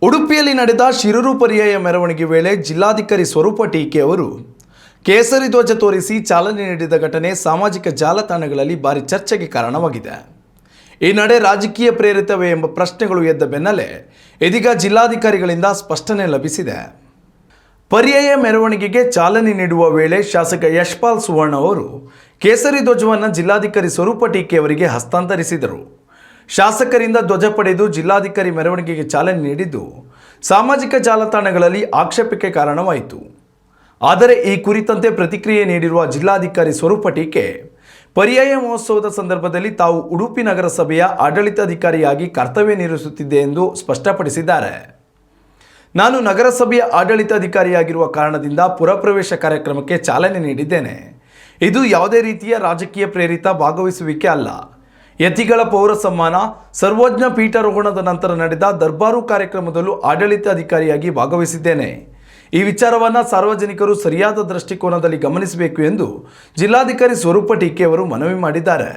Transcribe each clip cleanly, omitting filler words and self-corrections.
ಉಡುಪಿಯಲ್ಲಿ ನಡೆದ ಶಿರೂರು ಪರ್ಯಾಯ ಮೆರವಣಿಗೆ ವೇಳೆ ಜಿಲ್ಲಾಧಿಕಾರಿ ಸ್ವರೂಪ ಟೀಕೆ ಅವರು ಕೇಸರಿ ಧ್ವಜ ತೋರಿಸಿ ಚಾಲನೆ ನೀಡಿದ ಘಟನೆ ಸಾಮಾಜಿಕ ಜಾಲತಾಣಗಳಲ್ಲಿ ಭಾರಿ ಚರ್ಚೆಗೆ ಕಾರಣವಾಗಿದೆ. ಈ ನಡೆ ರಾಜಕೀಯ ಪ್ರೇರಿತವೇ ಎಂಬ ಪ್ರಶ್ನೆಗಳು ಎದ್ದ ಬೆನ್ನಲ್ಲೇ ಇದೀಗ ಜಿಲ್ಲಾಧಿಕಾರಿಗಳಿಂದ ಸ್ಪಷ್ಟನೆ ಲಭಿಸಿದೆ. ಪರ್ಯಾಯ ಮೆರವಣಿಗೆಗೆ ಚಾಲನೆ ನೀಡುವ ವೇಳೆ ಶಾಸಕ ಯಶ್ಪಾಲ್ ಸುವರ್ಣ ಅವರು ಕೇಸರಿ ಧ್ವಜವನ್ನು ಜಿಲ್ಲಾಧಿಕಾರಿ ಸ್ವರೂಪ ಟೀಕೆ ಅವರಿಗೆ ಹಸ್ತಾಂತರಿಸಿದರು. ಶಾಸಕರಿಂದ ಧ್ವಜ ಪಡೆದು ಜಿಲ್ಲಾಧಿಕಾರಿ ಮೆರವಣಿಗೆಗೆ ಚಾಲನೆ ನೀಡಿದ್ದು ಸಾಮಾಜಿಕ ಜಾಲತಾಣಗಳಲ್ಲಿ ಆಕ್ಷೇಪಕ್ಕೆ ಕಾರಣವಾಯಿತು. ಆದರೆ ಈ ಕುರಿತಂತೆ ಪ್ರತಿಕ್ರಿಯೆ ನೀಡಿರುವ ಜಿಲ್ಲಾಧಿಕಾರಿ ಸ್ವರೂಪ ಟೀಕೆ, ಪರ್ಯಾಯ ಮಹೋತ್ಸವದ ಸಂದರ್ಭದಲ್ಲಿ ತಾವು ಉಡುಪಿ ನಗರಸಭೆಯ ಆಡಳಿತಾಧಿಕಾರಿಯಾಗಿ ಕರ್ತವ್ಯ ನಿರ್ವಹಿಸುತ್ತಿದ್ದೆ ಎಂದು ಸ್ಪಷ್ಟಪಡಿಸಿದ್ದಾರೆ. ನಾನು ನಗರಸಭೆಯ ಆಡಳಿತಾಧಿಕಾರಿಯಾಗಿರುವ ಕಾರಣದಿಂದ ಪುರಪ್ರವೇಶ ಕಾರ್ಯಕ್ರಮಕ್ಕೆ ಚಾಲನೆ ನೀಡಿದ್ದೇನೆ. ಇದು ಯಾವುದೇ ರೀತಿಯ ರಾಜಕೀಯ ಪ್ರೇರಿತ ಭಾಗವಹಿಸುವಿಕೆ ಅಲ್ಲ. ಯತಿಗಳ ಪೌರ ಸಮ್ಮಾನ, ಸರ್ವಜ್ಞ ಪೀಠಾರೋಹಣದ ನಂತರ ನಡೆದ ದರ್ಬಾರು ಕಾರ್ಯಕ್ರಮದಲ್ಲೂ ಆಡಳಿತಾಧಿಕಾರಿಯಾಗಿ ಭಾಗವಹಿಸಿದ್ದೇನೆ. ಈ ವಿಚಾರವನ್ನು ಸಾರ್ವಜನಿಕರು ಸರಿಯಾದ ದೃಷ್ಟಿಕೋನದಲ್ಲಿ ಗಮನಿಸಬೇಕು ಎಂದು ಜಿಲ್ಲಾಧಿಕಾರಿ ಸ್ವರೂಪ ಟೀಕೆ ಅವರು ಮನವಿ ಮಾಡಿದ್ದಾರೆ.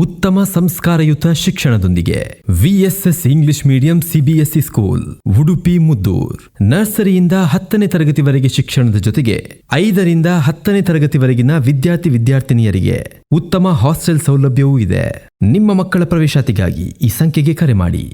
ಉತ್ತಮ ಸಂಸ್ಕಾರಯುತ ಶಿಕ್ಷಣದೊಂದಿಗೆ VSS English medium CBSE school Udupi Muddur. ನರ್ಸರಿಯಿಂದ 10ನೇ ತರಗತಿವರೆಗೆ ಶಿಕ್ಷಣದ ಜೊತೆಗೆ 5ರಿಂದ 10ನೇ ತರಗತಿವರೆಗಿನ ವಿದ್ಯಾರ್ಥಿನಿಯರಿಗೆ ಉತ್ತಮ ಹಾಸ್ಟೆಲ್ ಸೌಲಭ್ಯವೂ ಇದೆ. ನಿಮ್ಮ ಮಕ್ಕಳ ಪ್ರವೇಶಾತಿಗಾಗಿ ಈ ಸಂಖ್ಯೆಗೆ ಕರೆ ಮಾಡಿ.